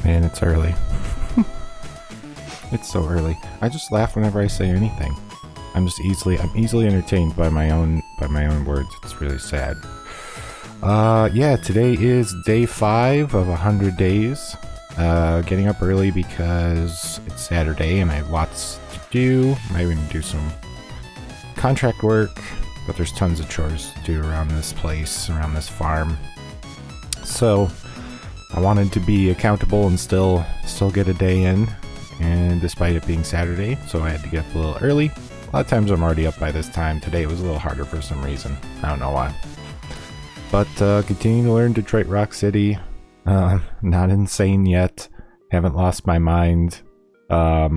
Man, it's early. It's so early. I just laugh whenever I say anything. I'm easily entertained by my own words. It's really sad. Yeah, today is day 5 of 100 days. Getting up early because it's Saturday and I have lots to do. Might even do some contract work, but there's tons of chores to do around this place, around this farm. So I wanted to be accountable and still get a day in, and despite it being Saturday, so I had to get up a little early. A lot of times I'm already up by this time. Today it was a little harder for some reason. I don't know why. But continue to learn Detroit Rock City. Not insane yet. Haven't lost my mind. That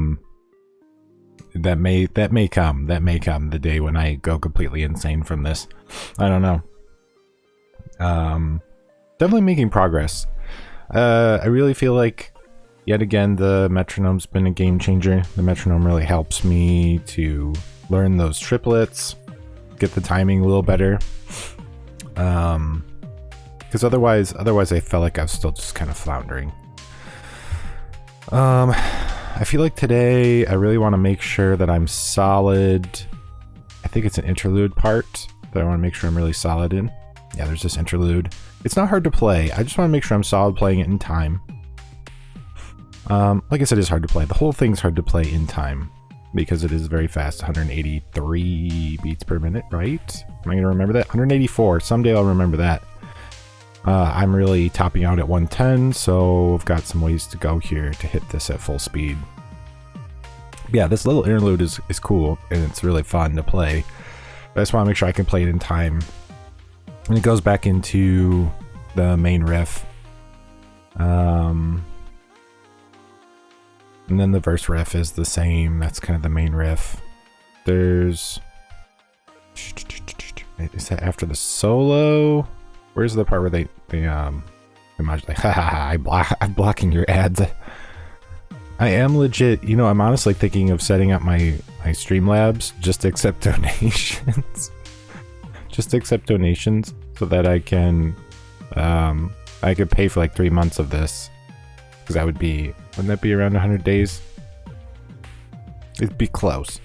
may come. That may come the day when I go completely insane from this. I don't know. Definitely making progress. I really feel like, yet again, the metronome's been a game changer. The metronome really helps me to learn those triplets, get the timing a little better. Because otherwise I felt like I was still just kind of floundering. I feel like today I really want to make sure that I'm solid. I think it's an interlude part that I want to make sure I'm really solid in. Yeah, there's this interlude. It's not hard to play. I just want to make sure I'm solid playing it in time. Like I said, it's hard to play. The whole thing's hard to play in time because it is very fast. 183 beats per minute, right? Am I going to remember that? 184. Someday I'll remember that. I'm really topping out at 110, so I've got some ways to go here to hit this at full speed. Yeah, this little interlude is cool, and it's really fun to play. I just want to make sure I can play it in time. And it goes back into the main riff. And then the verse riff is the same. That's kind of the main riff. There's... Is that after the solo? Where's the part where they modulate? Haha, I'm blocking your ads. I am legit, you know, I'm honestly thinking of setting up my Streamlabs just to accept donations. Just to accept donations so that I can pay for like 3 months of this. Because that would be, wouldn't that be around 100 days? It'd be close.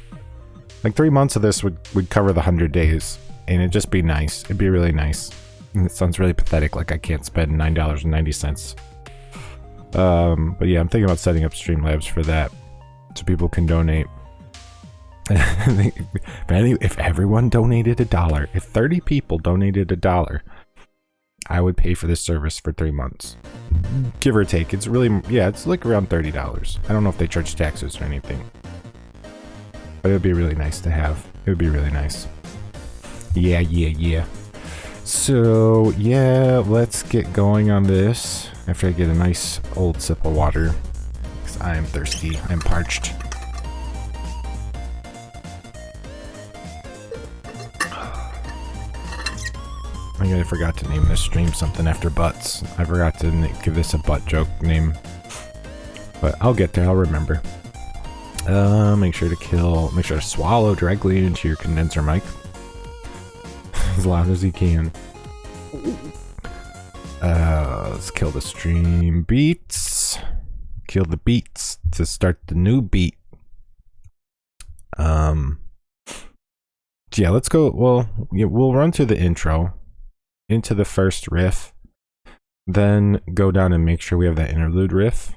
Like 3 months of this would cover the 100 days. And it'd just be nice. It'd be really nice. And it sounds really pathetic, like I can't spend $9.90. But yeah, I'm thinking about setting up Streamlabs for that. So people can donate. If everyone donated $1, if 30 people donated $1, I would pay for this service for 3 months. Give or take. It's really, yeah, it's like around $30. I don't know if they charge taxes or anything. But it would be really nice to have. It would be really nice. Yeah. So, yeah, let's get going on this after I get a nice old sip of water. Because I am thirsty. I'm parched. I forgot to name this stream something after butts. I forgot to give this a butt joke name. But I'll get there, I'll remember. Make sure to swallow directly into your condenser mic. As loud as you can. Let's kill the stream beats. Kill the beats to start the new beat. Yeah, let's go. Well, yeah, we'll run through the intro into the first riff, then go down and make sure we have that interlude riff.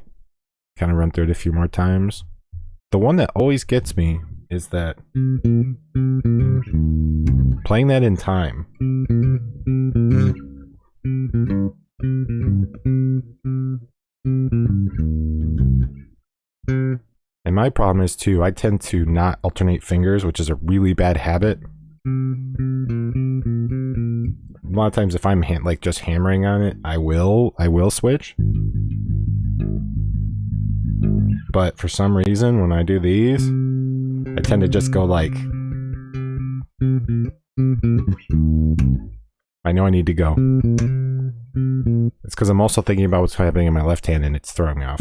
Kind of run through it a few more times. The one that always gets me is that playing that in time. And my problem is too, I tend to not alternate fingers, which is a really bad habit. A lot of times if I'm just hammering on it, I will switch. But for some reason, when I do these, I tend to just go like... I know I need to go. It's because I'm also thinking about what's happening in my left hand and it's throwing me off.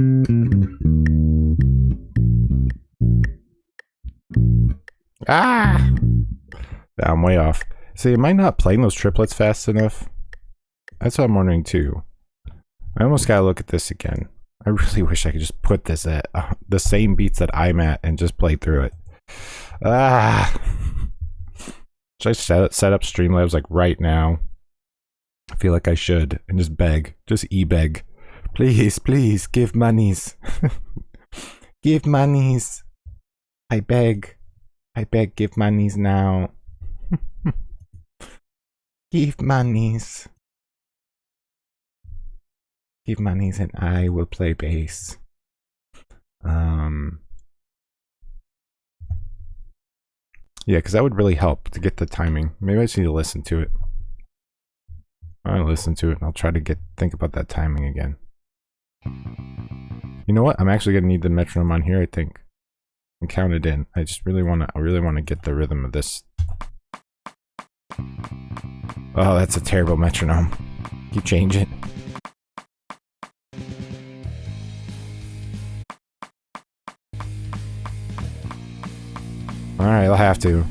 Ah! Yeah, I'm way off. See, am I not playing those triplets fast enough? That's what I'm wondering too. I almost gotta look at this again. I really wish I could just put this at the same beats that I'm at and just play through it. Ah! Should I set up Streamlabs like right now? I feel like I should and just beg. Just e-beg. Please, please, give monies. Give monies. I beg. I beg, give monies now. Give monies. Give monies and I will play bass. Yeah, because that would really help to get the timing. Maybe I just need to listen to it. I'll listen to it and I'll try to think about that timing again. You know what? I'm actually gonna need the metronome on here, I think. And count it in. I really wanna get the rhythm of this. Oh, that's a terrible metronome. Can you change it? Alright, I'll have to.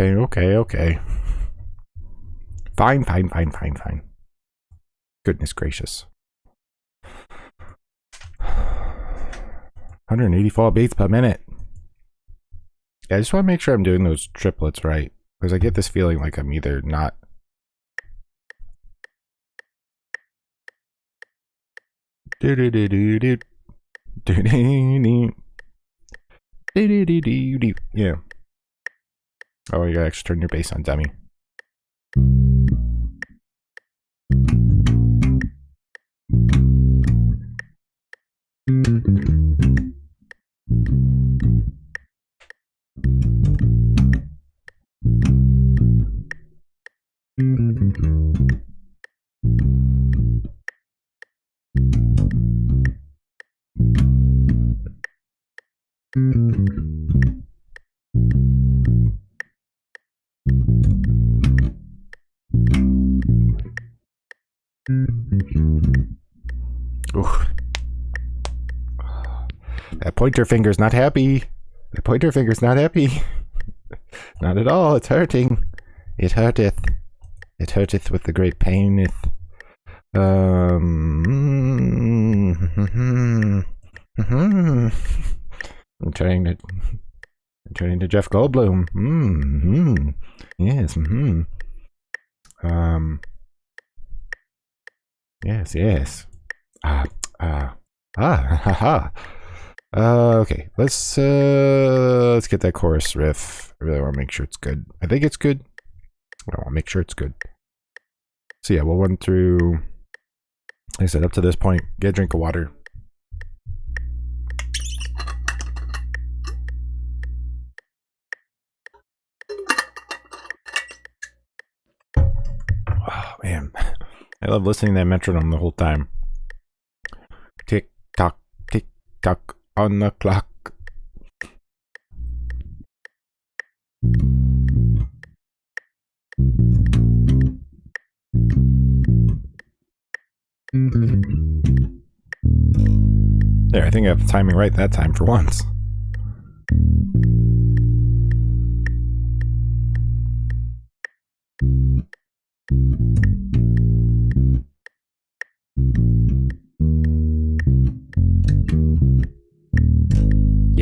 Okay. Fine. Goodness gracious. 184 beats per minute. Yeah, I just want to make sure I'm doing those triplets right. Because I get this feeling like I'm either not... Yeah. Oh, you gotta actually turn your bass on, dummy. Oof. That pointer finger's not happy. The pointer finger's not happy. Not at all. It's hurting. It hurteth. It hurteth with the great paineth. I'm turning to Jeff Goldblum. Yes. Yes. Okay, let's get that chorus riff. I really want to make sure it's good. I think it's good. I want to make sure it's good. So yeah, we'll run through, like I said, up to this point. Get a drink of water. Oh man, I love listening to that metronome the whole time. Tick tock on the clock. There, I think I have the timing right that time for once.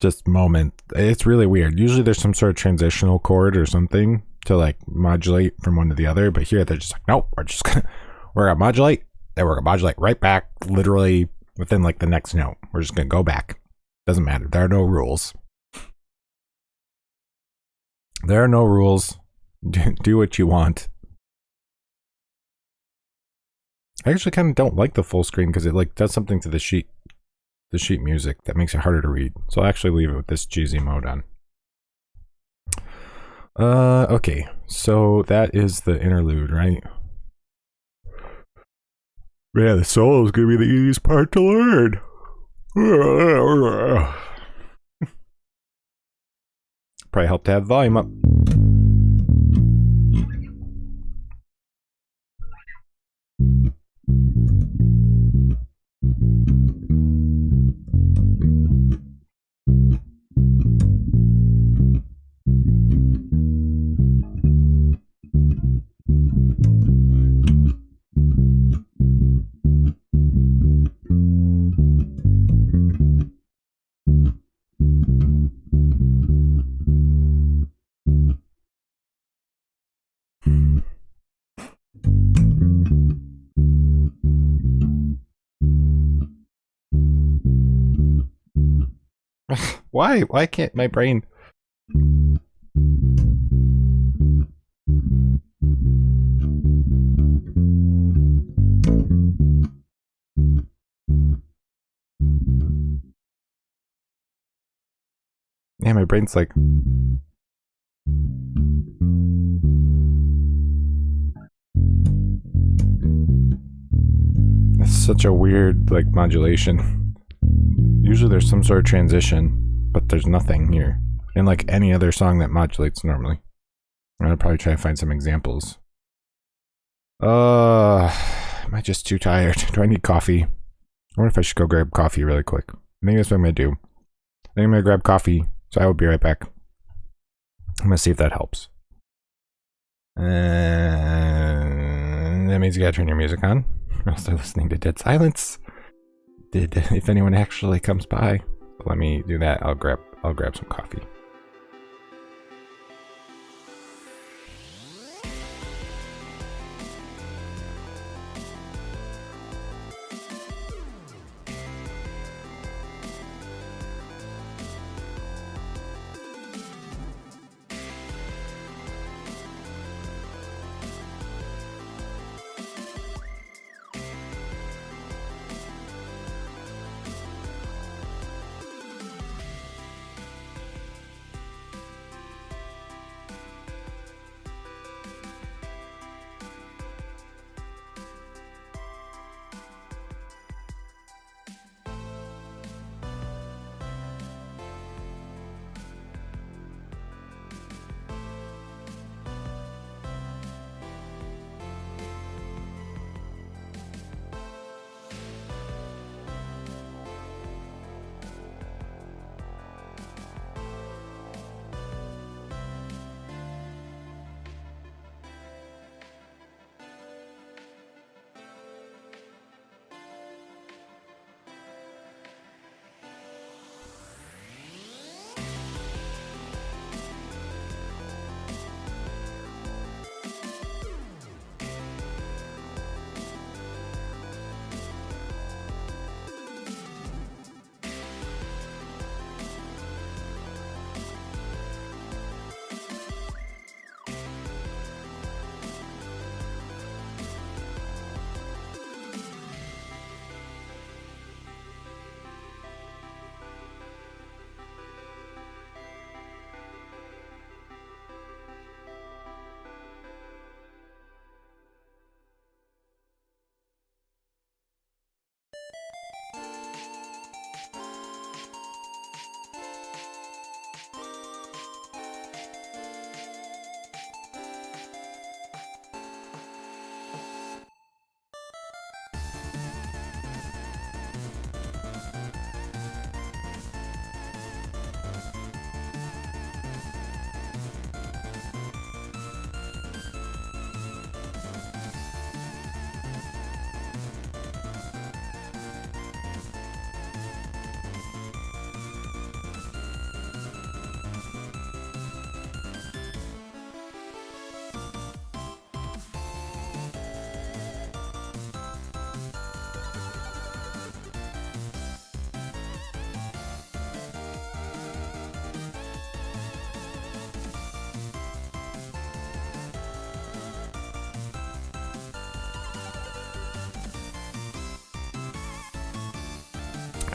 just moment. It's really weird. Usually there's some sort of transitional chord or something to like modulate from one to the other, but here they're just like, nope, we're gonna modulate, then we're gonna modulate right back, literally within like the next note. We're just gonna go back. Doesn't matter. There are no rules. There are no rules. Do what you want. I actually kind of don't like the full screen because it like does something to the sheet music that makes it harder to read. So I'll actually leave it with this cheesy mode on. Okay, so that is the interlude, right? Yeah, the solo is gonna be the easiest part to learn. Probably help to have volume up. Why? Why can't my brain? Yeah, my brain's like. It's such a weird, like, modulation. Usually there's some sort of transition, but there's nothing here. In like any other song that modulates normally. I'm gonna probably try to find some examples. Am I just too tired? Do I need coffee? I wonder if I should go grab coffee really quick. I think that's what I'm gonna do. I think I'm gonna grab coffee, so I will be right back. I'm gonna see if that helps. And that means you gotta turn your music on, or else they're listening to dead silence. If anyone actually comes by, let me do that. I'll grab some coffee.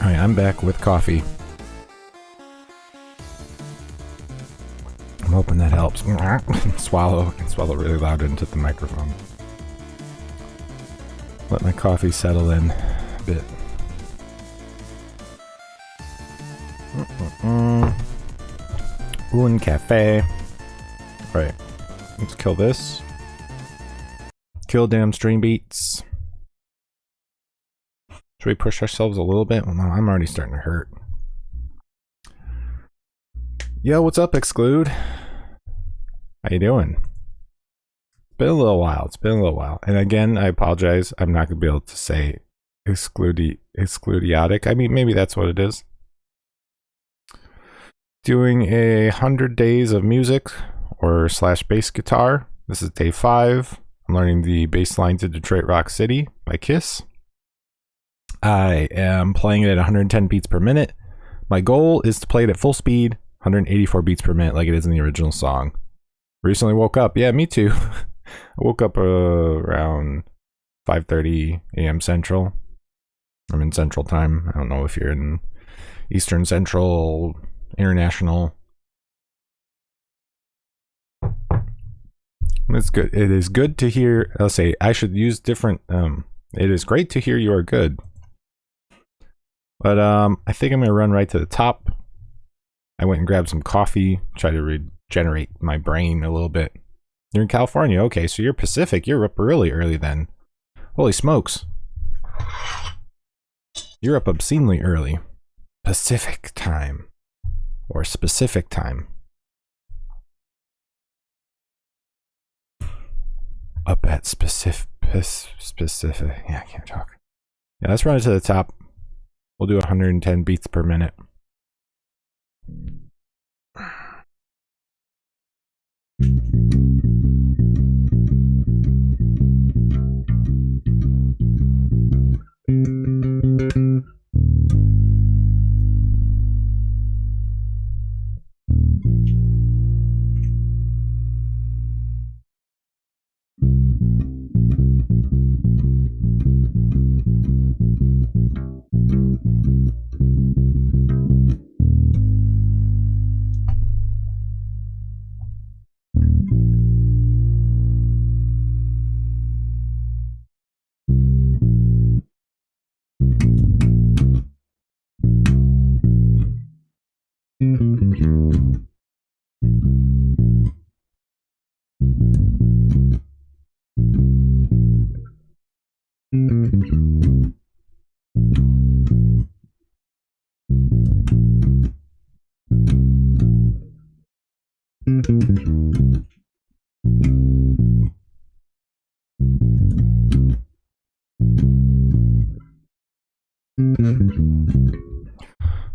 Alright, I'm back with coffee. I'm hoping that helps. Swallow really loud into the microphone. Let my coffee settle in a bit. Un cafe. Right. Let's kill this. Kill damn stream beats. Should we push ourselves a little bit? Well, no, I'm already starting to hurt. Yo, what's up, Exclude? How you doing? It's been a little while. It's been a little while. And again, I apologize. I'm not going to be able to say excludiotic. I mean, maybe that's what it is. Doing 100 days of music or / bass guitar. This is day 5. I'm learning the bass line to Detroit Rock City by Kiss. I am playing it at 110 beats per minute. My goal is to play it at full speed, 184 beats per minute like it is in the original song. Recently woke up. Yeah, me too. I woke up around 5:30 a.m. Central. I'm in Central Time. I don't know if you're in Eastern, Central, International. It's good. It is good to hear. I'll say I should use different. It is great to hear you are good. But I think I'm gonna run right to the top. I went and grabbed some coffee, try to regenerate my brain a little bit. You're in California, okay? So you're Pacific. You're up really early then. Holy smokes! You're up obscenely early. Pacific time, or specific time. Up at specific. Yeah, I can't talk. Yeah, let's run it to the top. We'll do 110 beats per minute.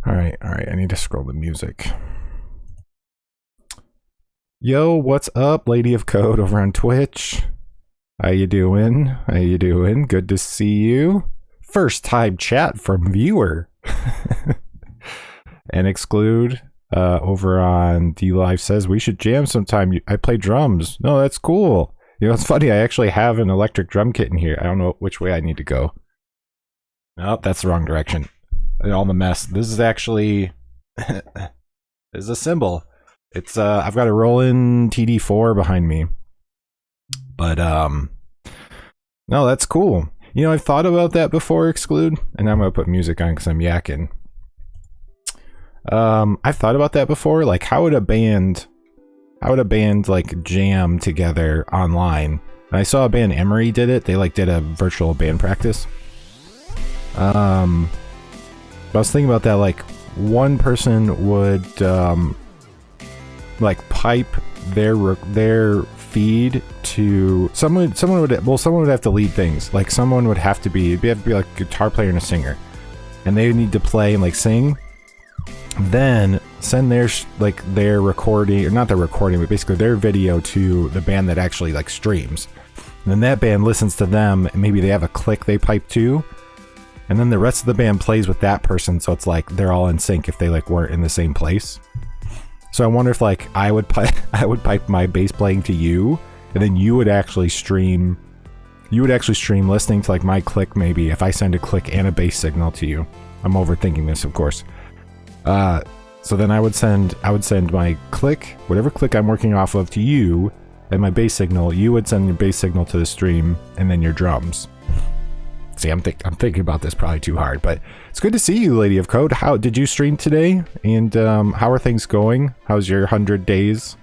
All right, I need to scroll the music. Yo, what's up, Lady of Code over on Twitch? How you doing? How you doing? Good to see you. First time chat from viewer. And Exclude over on DLive says we should jam sometime. I play drums. No, that's cool. You know, it's funny. I actually have an electric drum kit in here. I don't know which way I need to go. Nope, that's the wrong direction. All the mess. This is actually this is a cymbal. It's I've got a Roland TD4 behind me. But no, that's cool. You know, I've thought about that before, Exclude, and I'm gonna put music on because I'm yakking. I've thought about that before. Like, how would a band like jam together online? And I saw a band, Emery, did it. They like did a virtual band practice. I was thinking about that. Like, one person would like pipe their feed to someone would have to lead things. Like, someone would have to be like a guitar player and a singer, and they would need to play and like sing. Then send their recording, or not their recording, but basically their video to the band that actually like streams. And then that band listens to them, and maybe they have a click they pipe to, and then the rest of the band plays with that person, so it's like they're all in sync if they like weren't in the same place. So I wonder if like I would pipe my bass playing to you, and then you would actually stream listening to like my click, maybe if I send a click and a bass signal to you. I'm overthinking this, of course. So then I would send my click, whatever click I'm working off of, to you, and my bass signal. You would send your bass signal to the stream, and then your drums. See, I'm thinking about this probably too hard, but it's good to see you, Lady of Code. How did you stream today? And how are things going? How's your 100 days?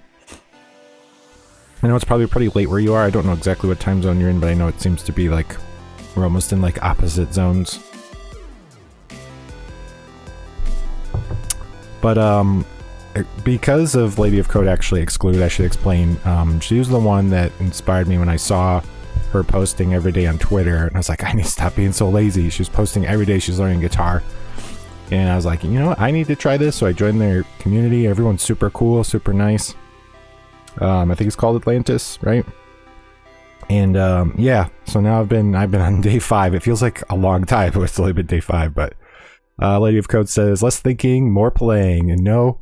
I know it's probably pretty late where you are. I don't know exactly what time zone you're in, but I know it seems to be like we're almost in like opposite zones. But because of Lady of Code actually excluded, I should explain. She was the one that inspired me when I saw her posting every day on Twitter, and I was like, I need to stop being so lazy. She was posting every day she's learning guitar, and I was like, you know what, I need to try this. So I joined their community. Everyone's super cool, super nice. I think it's called Atlantis, right? And yeah, so now I've been on day 5. It feels like a long time, but it's only been day 5. But Lady of Code says, less thinking, more playing. And no,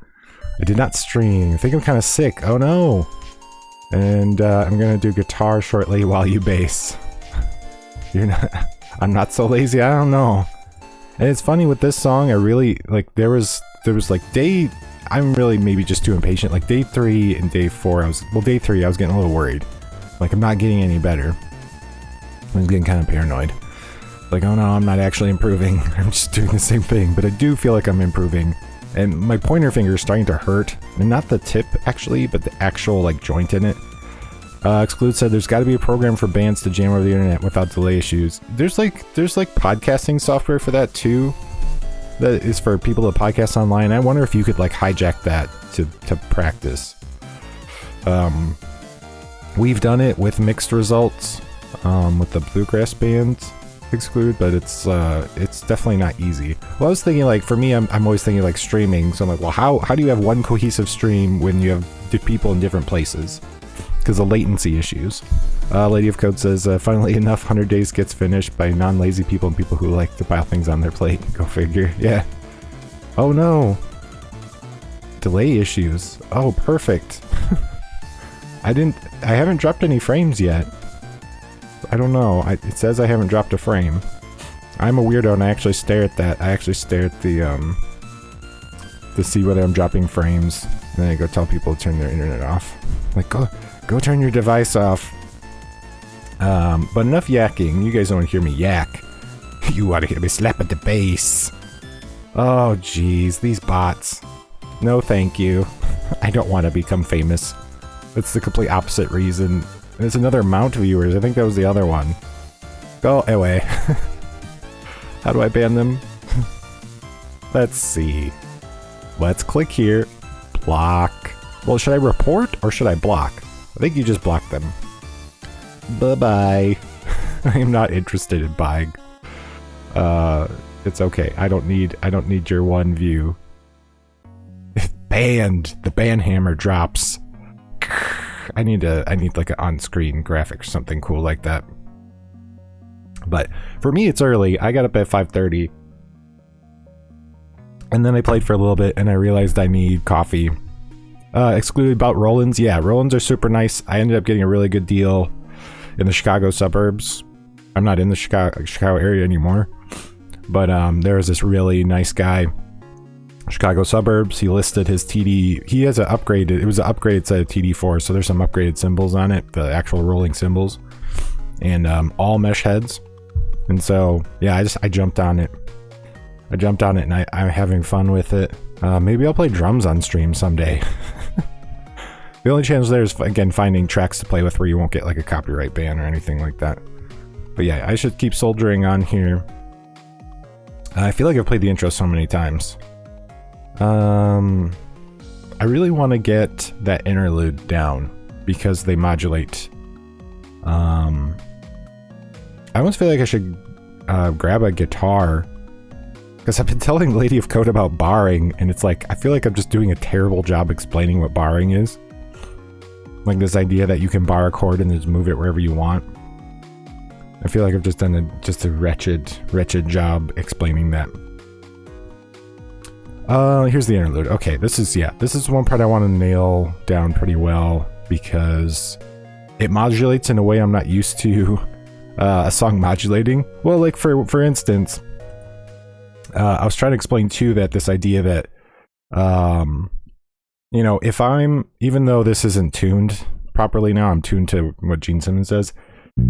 I did not stream. I think I'm kind of sick. Oh no. And I'm gonna do guitar shortly while you bass. You're not. I'm not so lazy. I don't know. And it's funny with this song. I really like. There was like day. I'm really maybe just too impatient. Like day 3 and day 4. Day 3 I was getting a little worried. Like I'm not getting any better. I was getting kind of paranoid. Like, oh no, I'm not actually improving. I'm just doing the same thing. But I do feel like I'm improving. And my pointer finger is starting to hurt. And not the tip, actually, but the actual, like, joint in it. Exclude said there's got to be a program for bands to jam over the internet without delay issues. There's like podcasting software for that, too. That is for people to podcast online. I wonder if you could, like, hijack that to practice. We've done it with mixed results with the bluegrass bands. Exclude, but it's definitely not easy. Well, I was thinking, like, for me, I'm always thinking like streaming, so I'm like, well, how do you have one cohesive stream when you have people in different places? Because of latency issues. Lady of Code says, finally enough 100 days gets finished by non-lazy people and people who like to pile things on their plate. Go figure. Yeah. Oh no. Delay issues. Oh, perfect. I haven't dropped any frames yet. I don't know. It says I haven't dropped a frame. I'm a weirdo and I actually stare at that. I actually stare at the, to see whether I'm dropping frames. And then I go tell people to turn their internet off. Like, go turn your device off. But enough yakking. You guys don't want to hear me yak. You want to hear me slap at the bass. Oh, jeez. These bots. No, thank you. I don't want to become famous. That's the complete opposite reason. There's another amount of viewers. I think that was the other one. Go away. How do I ban them? Let's see. Let's click here. Block. Well, should I report or should I block? I think you just block them. Bye-bye. I am not interested in buying. It's okay. I don't need your one view. Banned. The ban hammer drops. I need like an on-screen graphic or something cool like that. But for me, it's early. I got up at 5:30. And then I played for a little bit and I realized I need coffee. Excluded about Rollins. Yeah, Rollins are super nice. I ended up getting a really good deal in the Chicago suburbs. I'm not in the Chicago area anymore. But there was this really nice guy. Chicago suburbs. He listed his TD. He has an upgraded. It was an upgraded set of TD4, so there's some upgraded cymbals on it, the actual rolling cymbals, and all mesh heads. And so yeah, I jumped on it. And I'm having fun with it. Maybe I'll play drums on stream someday. The only challenge there is again finding tracks to play with where you won't get like a copyright ban or anything like that. But yeah, I should keep soldiering on here. I feel like I've played the intro so many times. I really want to get that interlude down because they modulate. I almost feel like I should grab a guitar because I've been telling Lady of Code about barring, and it's like I feel like I'm just doing a terrible job explaining what barring is. Like this idea that you can bar a chord and just move it wherever you want. I feel like I've just done a wretched job explaining that. Here's the interlude. Okay, this is one part I want to nail down pretty well because it modulates in a way I'm not used to a song modulating. Well, like for instance, I was trying to explain too that this idea that, you know, if I'm, even though this isn't tuned properly now, I'm tuned to what Gene Simmons says.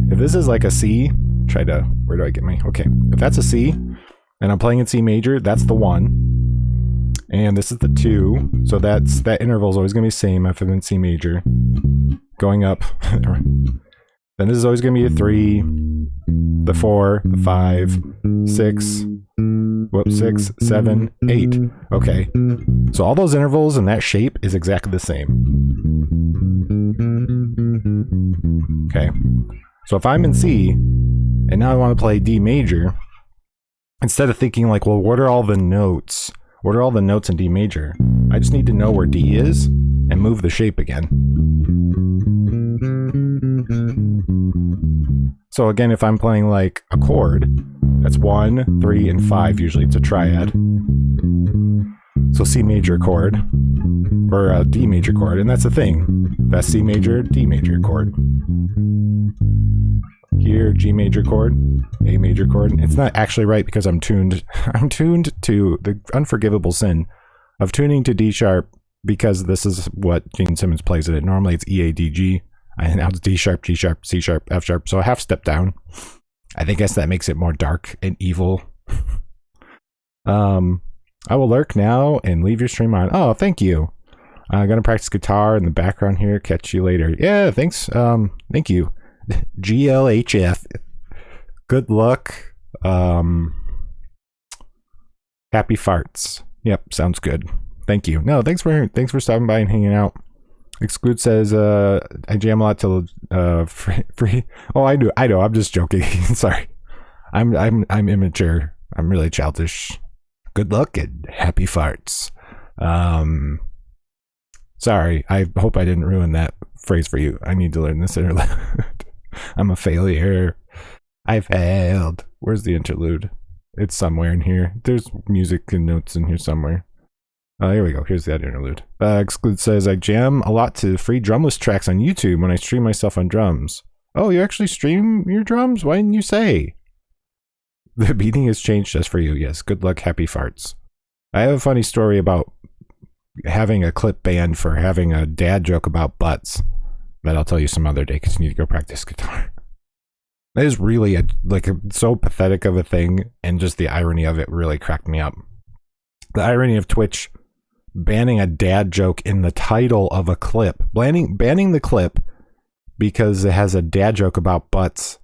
If this is like a C, where do I get my, okay. If that's a C and I'm playing in C major, that's the 1. And this is the 2. So that interval is always going to be the same if I'm in C major. Going up. Then this is always going to be a 3, the 4, the 5, 6, 6, 7, 8. Okay. So all those intervals and that shape is exactly the same. Okay. So if I'm in C, and now I want to play D major, instead of thinking like, well, what are all the notes? What are all the notes in D major? I just need to know where D is and move the shape again. So again, if I'm playing like a chord, that's 1, 3, and 5. Usually it's a triad. So C major chord, or a D major chord, and that's the thing. That's C major, D major chord. Here, G major chord, A major chord. It's not actually right because I'm tuned. I'm tuned to the unforgivable sin of tuning to D sharp because this is what Gene Simmons plays it. Normally it's E, A, D, G. And now it's D sharp, G sharp, C sharp, F sharp. So a half step down. I guess that makes it more dark and evil. I will lurk now and leave your stream on. Oh, thank you. I'm gonna practice guitar in the background here. Catch you later. Yeah, thanks. Thank you. GLHF. Good luck. Happy farts. Yep, sounds good. Thank you. No, thanks for stopping by and hanging out. Exclude says, I jam a lot till free. Oh, I know. I'm just joking. Sorry. I'm immature. I'm really childish. Good luck and happy farts. Sorry. I hope I didn't ruin that phrase for you. I need to learn this interlude. I'm a failure. I failed. Where's the interlude? It's somewhere in here. There's music and notes in here somewhere. Here we go. Here's that interlude. Exclude says, I jam a lot to free drumless tracks on YouTube when I stream myself on drums. Oh, you actually stream your drums? Why didn't you say? The beating has changed just for you. Yes. Good luck. Happy farts. I have a funny story about having a clip banned for having a dad joke about butts that I'll tell you some other day because you need to go practice guitar. That is really so pathetic of a thing, and just the irony of it really cracked me up. The irony of Twitch banning a dad joke in the title of a clip, banning the clip because it has a dad joke about butts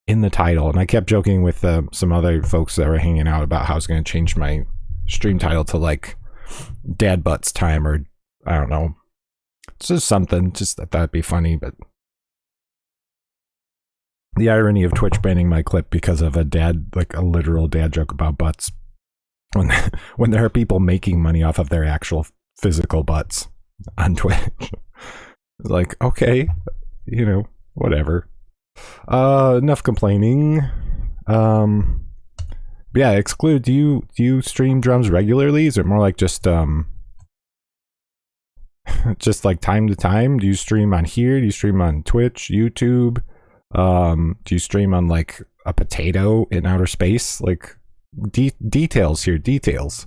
in the title. And I kept joking with some other folks that were hanging out about how I was going to change my stream title to like dad butts time, or I don't know. It's just something, just I thought it'd be funny, but the irony of Twitch banning my clip because of a literal dad joke about butts. When there are people making money off of their actual physical butts on Twitch. It's like, okay, whatever. Enough complaining. Yeah, Exclude, do you stream drums regularly? Is it more like just like time to time? Do you stream on here? Do you stream on Twitch, YouTube? Do you stream on like a potato in outer space? Like details here, details.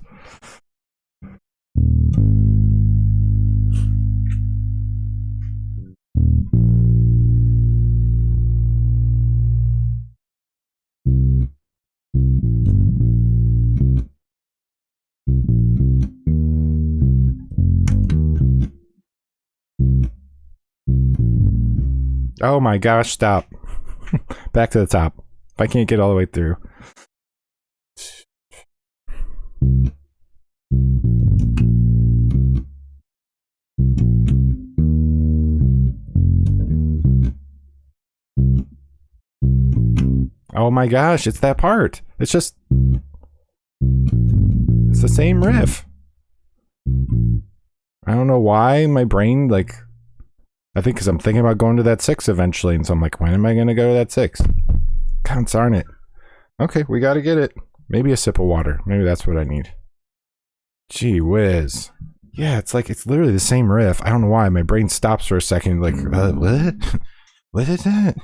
Oh my gosh, stop. Back to the top. If I can't get all the way through. Oh my gosh, it's that part. It's the same riff. I don't know why my brain, like, I think because I'm thinking about going to that 6 eventually, and so I'm like, when am I going to go to that 6? God darn it. Okay, we got to get it. Maybe a sip of water. Maybe that's what I need. Gee whiz. Yeah, it's literally the same riff. I don't know why. My brain stops for a second, like, what? What is that?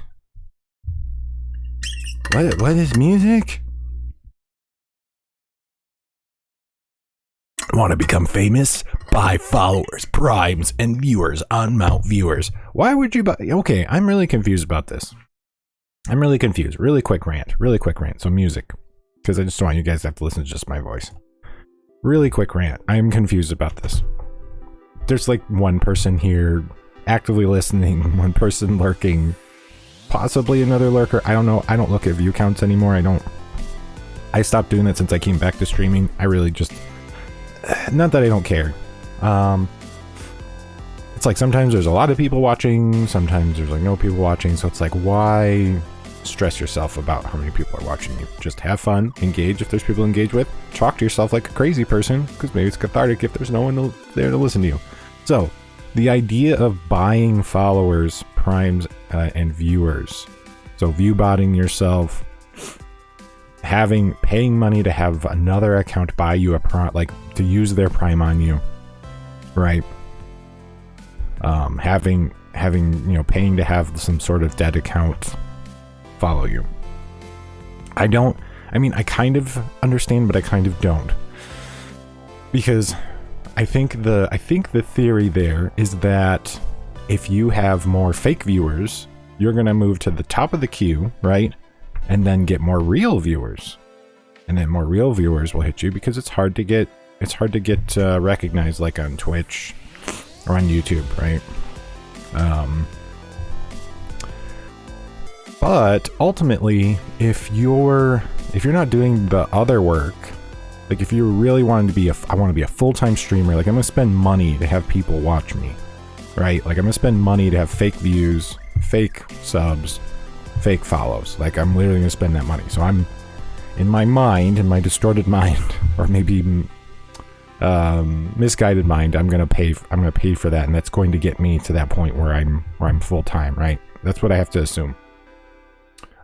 What is music? Want to become famous? Buy followers, primes, and viewers on Mount Viewers. Why would you buy? Okay, I'm really confused about this. I'm really confused. Really quick rant. So music, because I just don't want you guys to have to listen to just my voice. Really quick rant. I'm confused about this. There's like one person here actively listening, one person lurking, possibly another lurker. I don't know. I don't look at view counts anymore. I stopped doing that since I came back to streaming. I really just, not that I don't care. It's like sometimes there's a lot of people watching, sometimes there's like no people watching. So it's like, why stress yourself about how many people are watching you? Just have fun, engage if there's people to engage with, talk to yourself like a crazy person, because maybe it's cathartic if there's no one there to listen to you. So the idea of buying followers, primes, and viewers, so view botting yourself, paying money to have another account buy you a prime, like to use their prime on you, right? Having paying to have some sort of dead account follow you. I kind of understand, but I kind of don't, because I think the theory there is that if you have more fake viewers, you're gonna move to the top of the queue, right? And then get more real viewers, and then more real viewers will hit you because it's hard to get recognized, like on Twitch or on YouTube, right? But ultimately, if you're not doing the other work, like if you really wanted to be I want to be a full-time streamer, like I'm gonna spend money to have people watch me, right? Like I'm gonna spend money to have fake views, fake subs, fake follows. Like I'm literally gonna spend that money. So I'm in my distorted mind, or maybe misguided mind, I'm gonna pay for that, and that's going to get me to that point where I'm full-time, right? That's what I have to assume.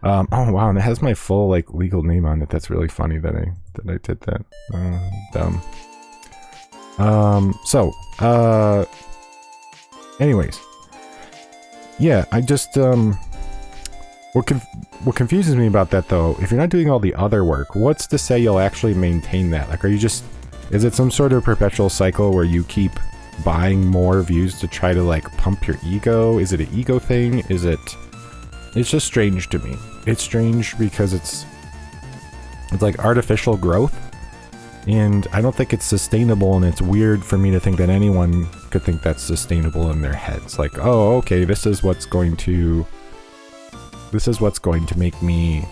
Oh wow, and it has my full like legal name on it. That's really funny that I did that. Dumb. Anyways, yeah, I just what confuses me about that though, if you're not doing all the other work, what's to say you'll actually maintain that? Like, is it some sort of perpetual cycle where you keep buying more views to try to like pump your ego? Is it an ego thing? It's just strange to me. It's strange because it's like artificial growth, and I don't think it's sustainable, and it's weird for me to think that anyone could think that's sustainable in their heads. Like, oh, okay, this is what's going to make me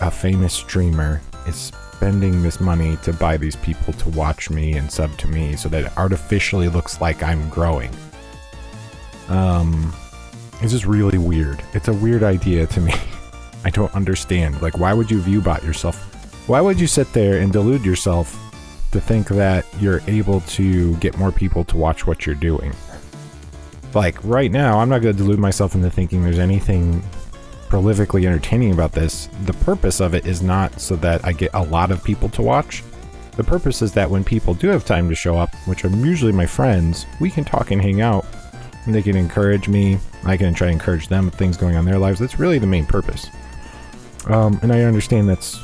a famous streamer, is spending this money to buy these people to watch me and sub to me so that it artificially looks like I'm growing. It's just really weird. It's a weird idea to me. I don't understand. Like, why would you view bot yourself? Why would you sit there and delude yourself to think that you're able to get more people to watch what you're doing? Like, right now, I'm not going to delude myself into thinking there's anything prolifically entertaining about this. The purpose of it is not so that I get a lot of people to watch. The purpose is that when people do have time to show up, which are usually my friends, we can talk and hang out, and they can encourage me. I can try to encourage them with things going on in their lives. That's really the main purpose. And I understand that's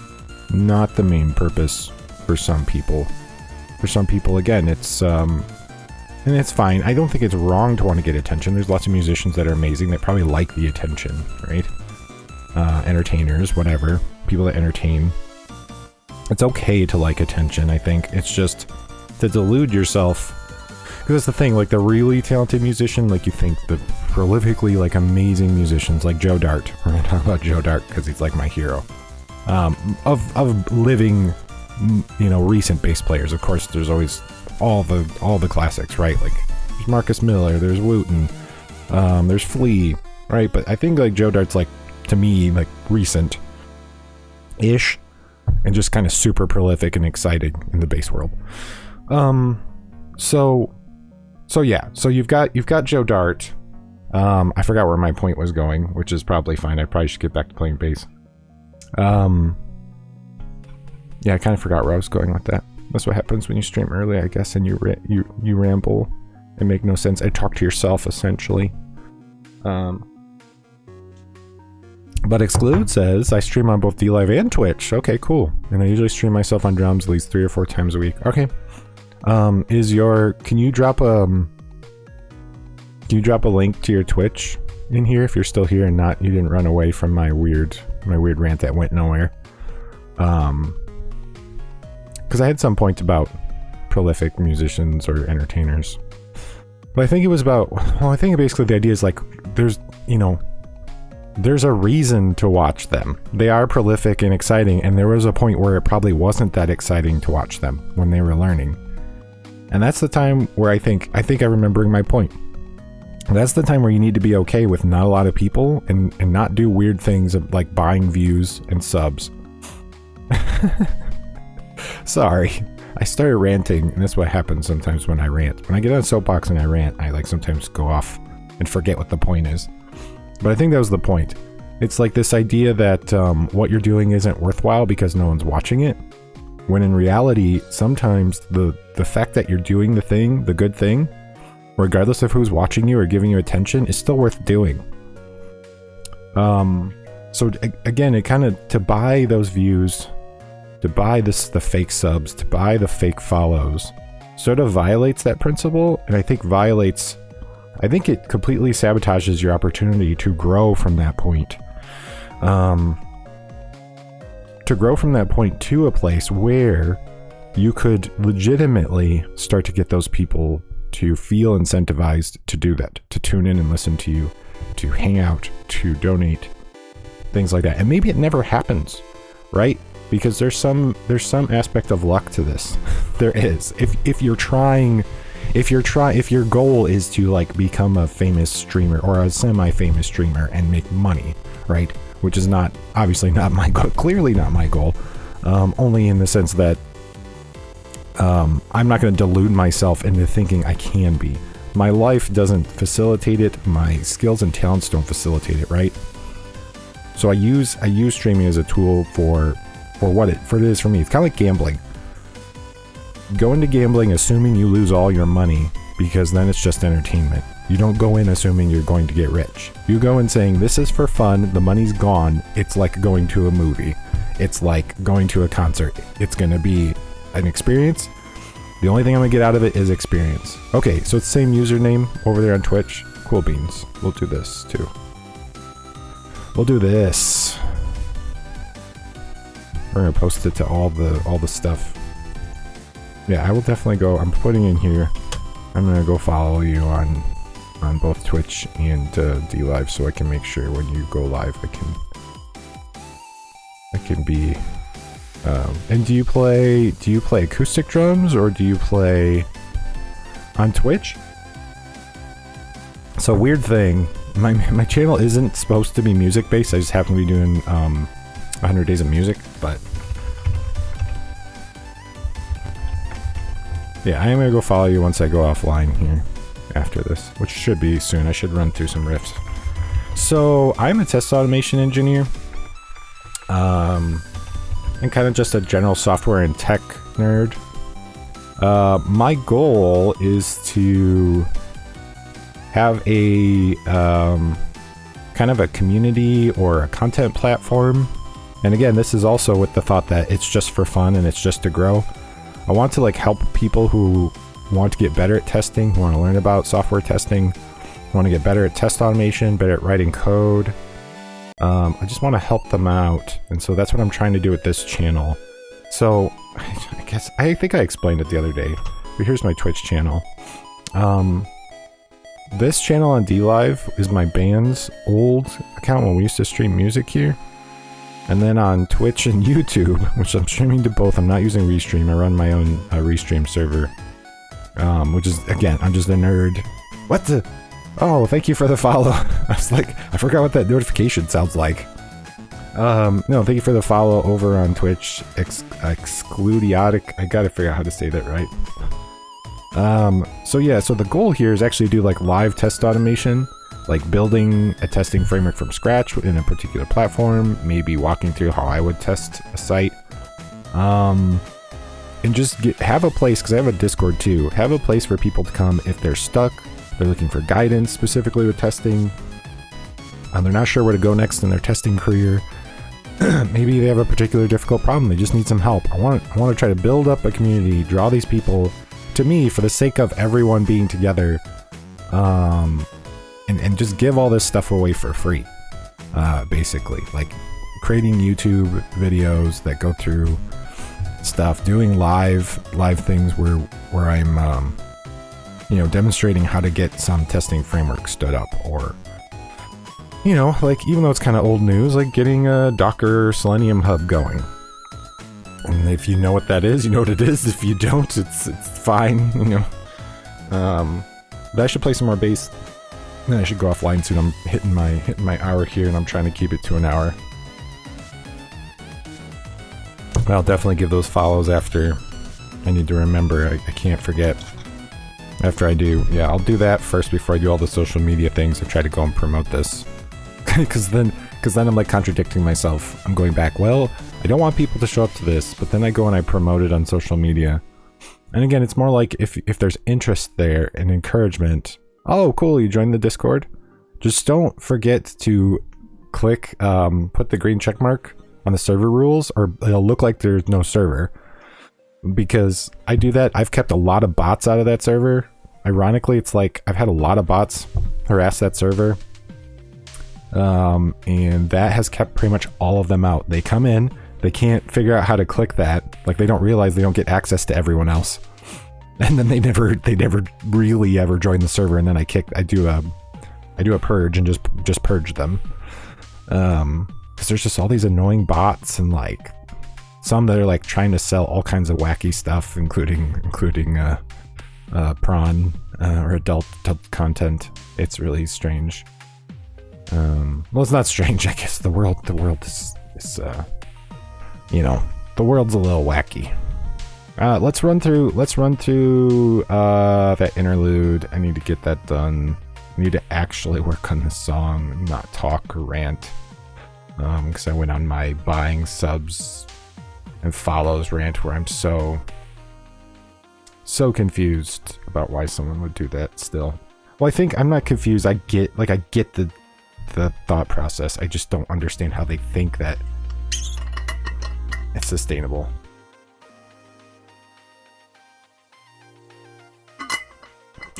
not the main purpose for some people. For some people, again, it's and it's fine. I don't think it's wrong to want to get attention. There's lots of musicians that are amazing that probably like the attention, right? Entertainers, whatever, people that entertain. It's okay to like attention, I think. It's just to delude yourself. Because that's the thing, like the really talented musician, like you think the prolifically like amazing musicians like Joe Dart. We're gonna talk about Joe Dart because he's like my hero. Of living, recent bass players. Of course, there's always all the classics, right? Like there's Marcus Miller, there's Wooten, there's Flea, right? But I think like Joe Dart's like, to me, like recent-ish, and just kind of super prolific and exciting in the bass world. So yeah, so you've got Joe Dart. I forgot where my point was going, which is probably fine. I probably should get back to playing bass. Yeah, I kind of forgot where I was going with that. That's what happens when you stream early, I guess, and you ramble and make no sense. I talk to yourself, essentially. But Exclude says, I stream on both DLive and Twitch. Okay, cool. And I usually stream myself on drums at least 3 or 4 times a week. Okay. Can you drop a link to your Twitch in here if you're still here and you didn't run away from my weird rant that went nowhere? Because I had some points about prolific musicians or entertainers, but I think it was about, I think basically the idea is like, there's a reason to watch them. They are prolific and exciting, and there was a point where it probably wasn't that exciting to watch them when they were learning. And that's the time where I think I'm remembering my point. That's the time where you need to be okay with not a lot of people and not do weird things of like buying views and subs. Sorry, I started ranting, and that's what happens sometimes when I rant. When I get on a soapbox and I rant, I like sometimes go off and forget what the point is. But I think that was the point. It's like this idea that what you're doing isn't worthwhile because no one's watching it. When in reality, sometimes the fact that you're doing the good thing, regardless of who's watching you or giving you attention, is still worth doing. So again, it kind of, to buy those views, to buy the fake subs, to buy the fake follows, sort of violates that principle, and I think it completely sabotages your opportunity to grow from that point. To grow from that point to a place where you could legitimately start to get those people to feel incentivized to do that, to tune in and listen to you, to hang out, to donate, things like that. And maybe it never happens, right? Because there's some aspect of luck to this. There is. If your goal is to like become a famous streamer or a semi-famous streamer and make money, right? Which is obviously not my goal, clearly not my goal. Only in the sense that I'm not going to delude myself into thinking I can be. My life doesn't facilitate it. My skills and talents don't facilitate it, right? So I use streaming as a tool for what it is for me. It's kind of like gambling. Go into gambling assuming you lose all your money, because then it's just entertainment. You don't go in assuming you're going to get rich. You go in saying, this is for fun, the money's gone. It's like going to a movie. It's like going to a concert. It's going to be an experience. The only thing I'm going to get out of it is experience. Okay, so it's the same username over there on Twitch. Cool beans. We'll do this too. We'll do this. We're going to post it to all the stuff. Yeah, I will definitely go. I'm putting in here. I'm going to go follow you on both Twitch and DLive, so I can make sure when you go live I can be and do you play acoustic drums or do you play on Twitch? So weird thing, my channel isn't supposed to be music based. I just happen to be doing 100 days of music, but yeah, I am gonna go follow you once I go offline here after this, which should be soon. I should run through some riffs. So I'm a test automation engineer, and kind of just a general software and tech nerd. My goal is to have a kind of a community or a content platform. And again, this is also with the thought that it's just for fun and it's just to grow. I want to like help people who want to get better at testing, who want to learn about software testing, want to get better at test automation, better at writing code. I just want to help them out, and so that's what I'm trying to do with this channel. So I think I explained it the other day, but here's my Twitch channel. This channel on DLive is my band's old account when we used to stream music here. And then on Twitch and YouTube, which I'm streaming to both, I'm not using Restream. I run my own Restream server, which is, again, I'm just a nerd. What the? Oh, thank you for the follow. I was like, I forgot what that notification sounds like. No, thank you for the follow over on Twitch. Excludiotic. I gotta figure out how to say that right. So yeah, so the goal here is actually to do like live test automation, like building a testing framework from scratch in a particular platform, maybe walking through how I would test a site, and just have a place, because I have a Discord too, have a place for people to come if they're stuck, they're looking for guidance specifically with testing, and they're not sure where to go next in their testing career. Maybe they have a particular difficult problem, they just need some help. I want to try to build up a community, draw these people to me, for the sake of everyone being together, and just give all this stuff away for free, basically. Like creating YouTube videos that go through stuff, doing live things where I'm demonstrating how to get some testing framework stood up, or like, even though it's kind of old news, like getting a Docker Selenium hub going. And if you know what that is, you know what it is. If you don't, it's fine, But I should play some more bass. Then I should go offline soon. I'm hitting my hour here, and I'm trying to keep it to an hour. I'll definitely give those follows after. I need to remember. I can't forget. After I do, yeah, I'll do that first before I do all the social media things. I try to go and promote this, because then I'm like contradicting myself. I'm going back. Well, I don't want people to show up to this, but then I go and I promote it on social media. And again, it's more like if there's interest there and encouragement. Oh, cool! You joined the Discord. Just don't forget to click put the green check mark on the server rules, or it'll look like there's no server. Because I do that. I've kept a lot of bots out of that server. Ironically, it's like I've had a lot of bots harass that server. And that has kept pretty much all of them out. They come in, they can't figure out how to click that. Like, they don't realize they don't get access to everyone else. And then they never really ever join the server, and then I do a purge and just purge them. Because there's just all these annoying bots, and like some that are like trying to sell all kinds of wacky stuff, including prawn or adult content. It's really strange. Well, it's not strange, I guess. The world is the world's a little wacky. Let's run through that interlude. I need to get that done. I need to actually work on this song, not talk or rant. Because I went on my buying subs and follows rant where I'm so confused about why someone would do that still. Well, I think I'm not confused. I get the thought process. I just don't understand how they think that it's sustainable.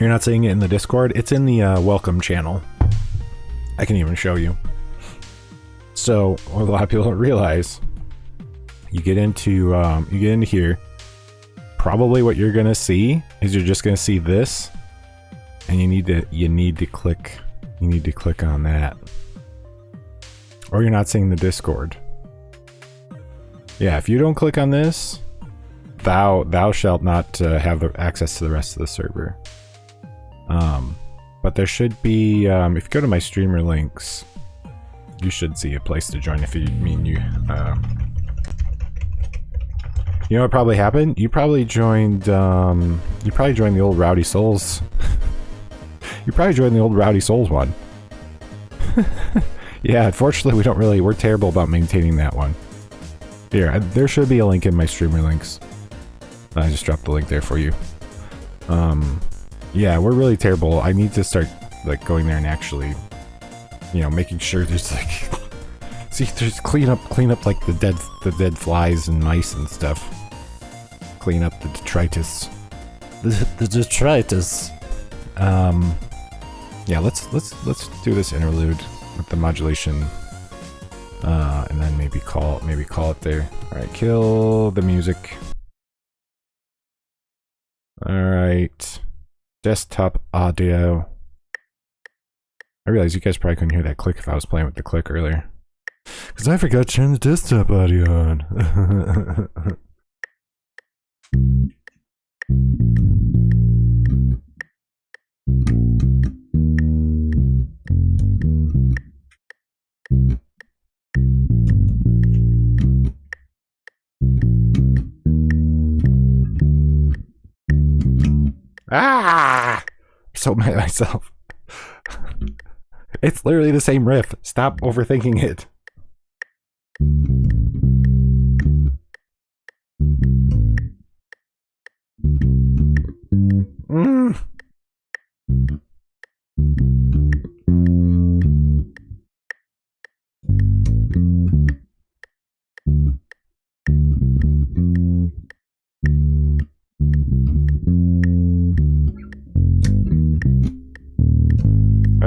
You're not seeing it in the Discord? It's in the welcome channel. I can even show you. So what a lot of people don't realize, you get into here. Probably what you're gonna see is you're just gonna see this, and you need to click on that, or you're not seeing the Discord. Yeah, if you don't click on this, thou shalt not have the access to the rest of the server. But there should be, if you go to my streamer links, you should see a place to join. If you mean you know what probably happened? You probably joined the old Rowdy Souls. You probably joined the old Rowdy Souls one. Yeah, unfortunately we're terrible about maintaining that one. Here, there should be a link in my streamer links. I just dropped the link there for you. Yeah, we're really terrible. I need to start like going there and actually, making sure there's like, see, there's clean up like the dead flies and mice and stuff. Clean up the detritus. The detritus. Yeah, let's do this interlude with the modulation, and then maybe call it there. All right, kill the music. All right, desktop audio. I realize you guys probably couldn't hear that click if I was playing with the click earlier, because I forgot to turn the desktop audio on. Ah! I'm so mad at myself. It's literally the same riff. Stop overthinking it.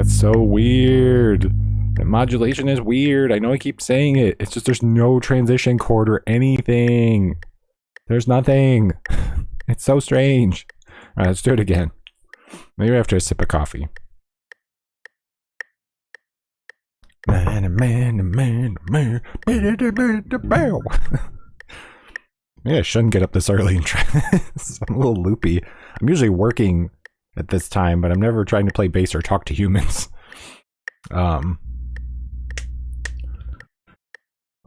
That's so weird. That modulation is weird. I know I keep saying it. It's just there's no transition chord or anything. There's nothing. It's so strange. All right, let's do it again. Maybe after a sip of coffee. Man. Maybe I shouldn't get up this early and try this. I'm a little loopy. I'm usually working at this time, but I'm never trying to play bass or talk to humans.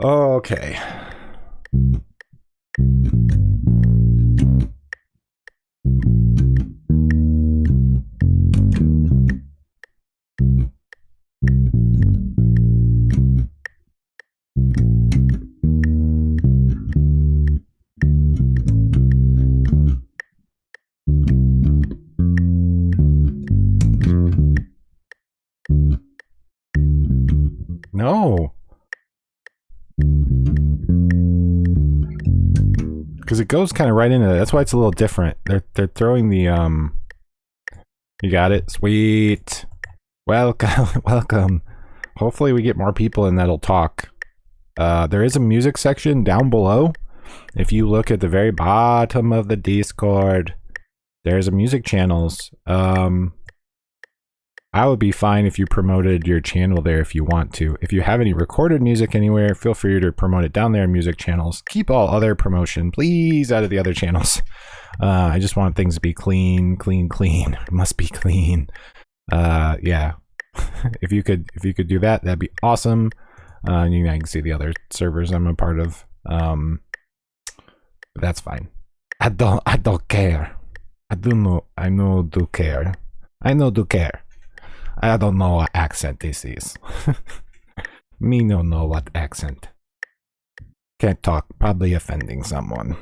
Okay. No. Because it goes kind of right into it. That's why it's a little different. They're throwing the You got it? Sweet. Welcome. Hopefully we get more people in that'll talk. There is a music section down below. If you look at the very bottom of the Discord, there's a music channels. I would be fine if you promoted your channel there if you want to. If you have any recorded music anywhere, feel free to promote it down there in music channels. Keep all other promotion, please, out of the other channels. I just want things to be clean. It must be clean. Yeah. if you could do that, that'd be awesome. I can see the other servers I'm a part of. But that's fine. I don't care. I know do care. I don't know what accent this is. Me don't know what accent. Can't talk, probably offending someone.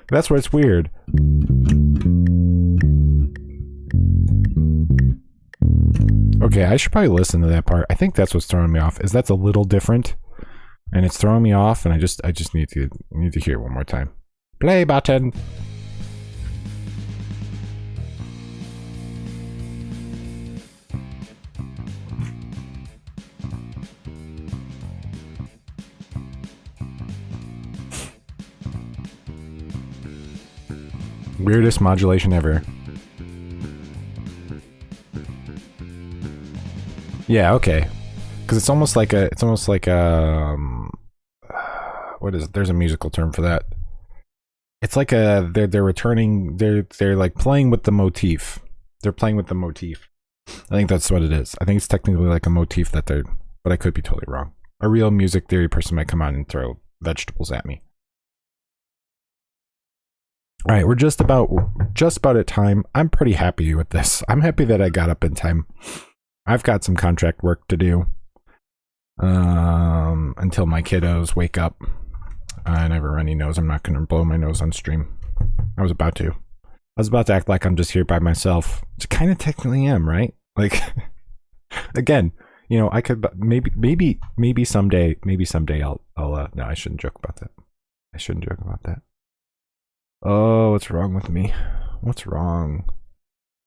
That's where it's weird. Okay, I should probably listen to that part. I think that's what's throwing me off. Is that's a little different, and it's throwing me off, and I just need to hear it one more time. Play button. Weirdest modulation ever. Yeah, okay. Because it's almost like a, what is it? There's a musical term for that. It's like a, they're returning, they're like playing with the motif. They're playing with the motif. I think that's what it is. I think it's technically like a motif that they're, but I could be totally wrong. A real music theory person might come on and throw vegetables at me. All right, we're just about at time. I'm pretty happy with this. I'm happy that I got up in time. I've got some contract work to do until my kiddos wake up. I never runny nose. I'm not going to blow my nose on stream. I was about to act like I'm just here by myself. Which kind of technically am, right? Like, again, you know, I could maybe someday I'll no, I shouldn't joke about that. Oh, what's wrong with me? What's wrong?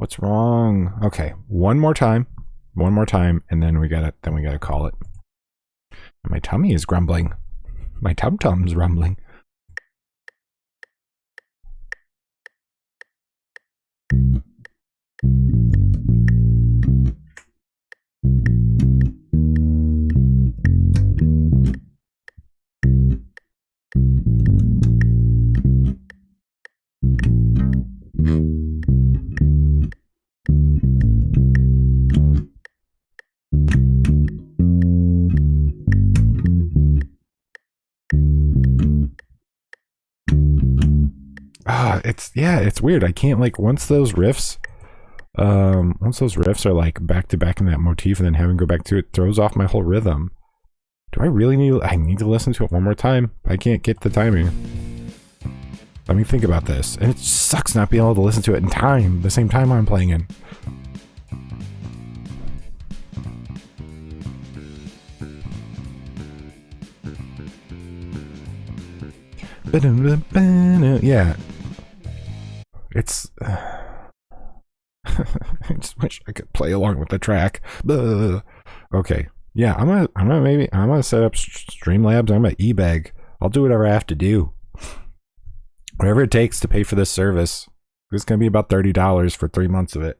Okay, one more time, and then we gotta call it. And my tummy is grumbling. My tum-tum's rumbling. It's weird. I can't, like, once those riffs are like back to back in that motif and then having to go back to it throws off my whole rhythm. Do I really need... I need to listen to it one more time. I can't get the timing. Let me think about this. And it sucks not being able to listen to it in time. The same time I'm playing in. Yeah. It's... I just wish I could play along with the track. Okay. Yeah, I'm gonna set up Streamlabs. I'm gonna e-bag. I'll do whatever I have to do. Whatever it takes to pay for this service. It's gonna be about $30 for 3 months of it.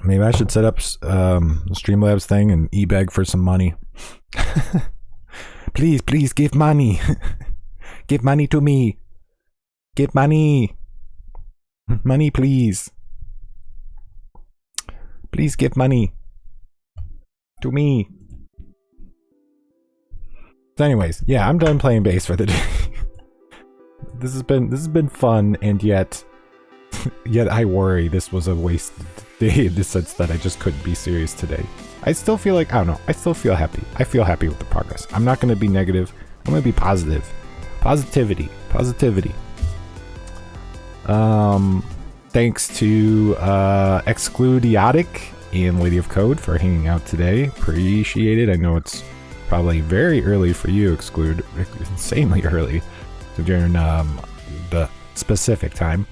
Maybe I should set up the Streamlabs thing and e-bag for some money. Please, please give money. Give money to me. Give money. Money, please. Please give money to me. So anyways, yeah, I'm done playing bass for the day. This has been fun, and yet I worry this was a wasted day in the sense that I just couldn't be serious today. I still feel like, I don't know, I still feel happy. I feel happy with the progress. I'm not going to be negative. I'm going to be positive. Positivity. Thanks to Excludiotic and Lady of Code for hanging out today. Appreciate it. I know it's probably very early for you, Exclude. Insanely early. So during the specific time.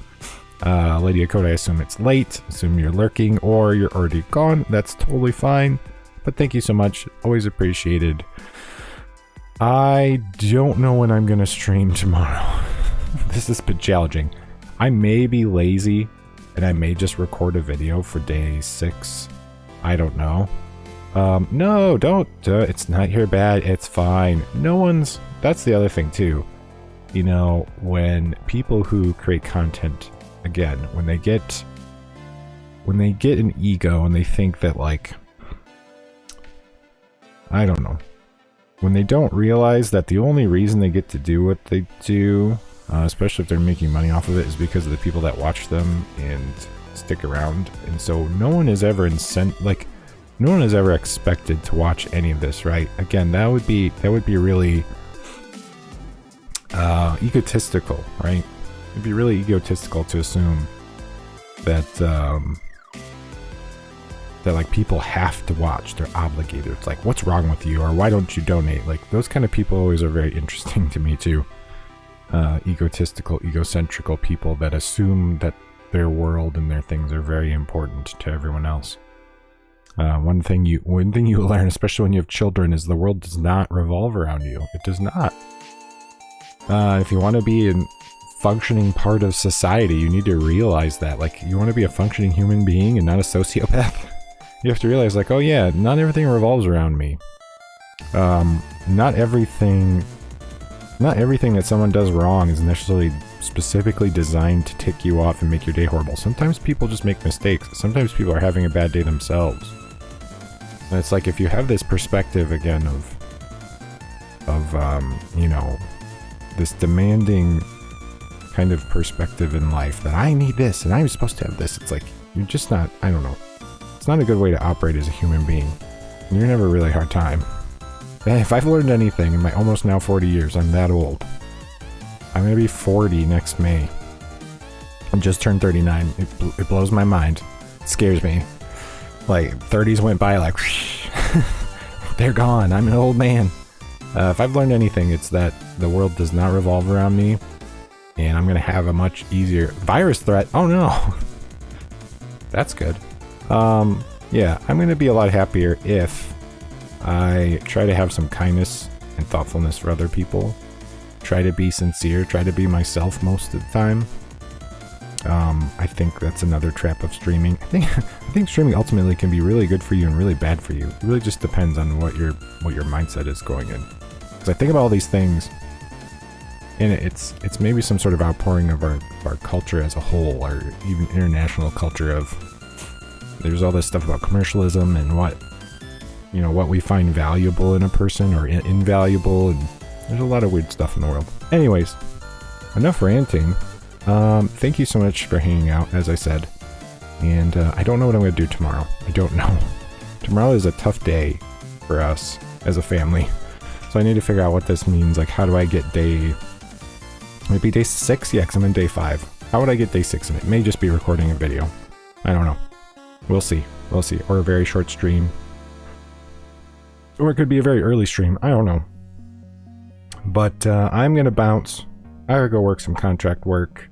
Lady of Code, I assume it's late. Assume you're lurking or you're already gone. That's totally fine. But thank you so much. Always appreciated. I don't know when I'm going to stream tomorrow. This has been challenging. I may be lazy and I may just record a video for day 6. I don't know. No, don't. It's not your bad. It's fine. No one's... That's the other thing too. You know, when people who create content, again, when they get an ego and they think that, like, I don't know. When they don't realize that the only reason they get to do what they do, especially if they're making money off of it, is because of the people that watch them and stick around. And so no one is ever no one is ever expected to watch any of this, right? Again, that would be really egotistical, right? It'd be really egotistical to assume that that like people have to watch, they're obligated. It's like, what's wrong with you, or why don't you donate? Like, those kind of people always are very interesting to me too. Egotistical, egocentrical people that assume that their world and their things are very important to everyone else. One thing you learn, especially when you have children, is the world does not revolve around you. It does not. If you want to be a functioning part of society, you need to realize that. Like, you want to be a functioning human being and not a sociopath. You have to realize, like, oh yeah, not everything revolves around me. Not everything that someone does wrong is necessarily specifically designed to tick you off and make your day horrible. Sometimes people just make mistakes. Sometimes people are having a bad day themselves. And it's like, if you have this perspective again of you know, this demanding kind of perspective in life that I need this and I'm supposed to have this, it's like, you're just not, I don't know. It's not a good way to operate as a human being. And you're never really hard time. And if I've learned anything in my almost now 40 years, I'm that old. I'm gonna be 40 next May. I just turned 39. It blows my mind. It scares me. Like, 30s went by like, they're gone. I'm an old man. If I've learned anything, it's that the world does not revolve around me, and I'm gonna have a much easier virus threat. Oh no, that's good. Yeah, I'm gonna be a lot happier if I try to have some kindness and thoughtfulness for other people. Try to be sincere. Try to be myself most of the time. I think that's another trap of streaming. I think streaming ultimately can be really good for you and really bad for you. It really just depends on what your mindset is going in. Because I think about all these things, and it's maybe some sort of outpouring of our culture as a whole, or even international culture of, there's all this stuff about commercialism and what we find valuable in a person or invaluable, and there's a lot of weird stuff in the world. Anyways, enough ranting. Thank you so much for hanging out, as I said. And I don't know what I'm going to do tomorrow. I don't know. Tomorrow is a tough day for us. as a family. So I need to figure out what this means. Like, how do I get maybe day 6? Yeah, because I'm in day 5. How would I get day 6 in it? May just be recording a video. I don't know. We'll see. We'll see. Or a very short stream. Or it could be a very early stream. I don't know. But I'm going to bounce. I gotta go work some contract work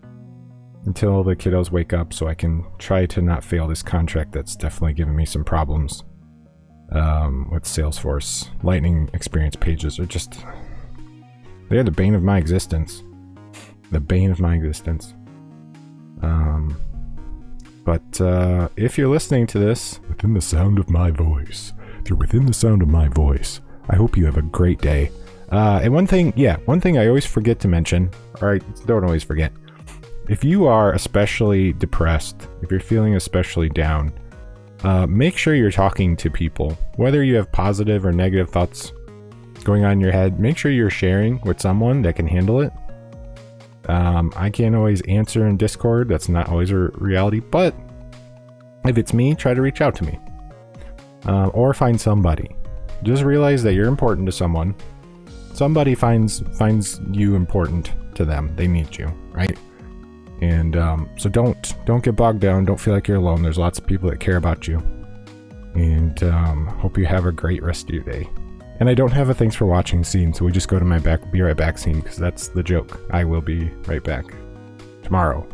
until the kiddos wake up so I can try to not fail this contract that's definitely giving me some problems with Salesforce. Lightning experience pages are just... they're the bane of my existence. The bane of my existence. But if you're listening to this within the sound of my voice, if you're within the sound of my voice, I hope you have a great day. And one thing I always forget to mention, or I don't always forget, if you are especially depressed, if you're feeling especially down, make sure you're talking to people. Whether you have positive or negative thoughts going on in your head, make sure you're sharing with someone that can handle it. I can't always answer in Discord, that's not always a reality, but if it's me, try to reach out to me. Or find somebody. Just realize that you're important to someone. Somebody finds you important to them. They need you, right? And so don't get bogged down. Don't feel like you're alone. There's lots of people that care about you. And hope you have a great rest of your day. And I don't have a thanks for watching scene, so we just go to my be right back scene, because that's the joke. I will be right back tomorrow.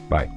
Bye.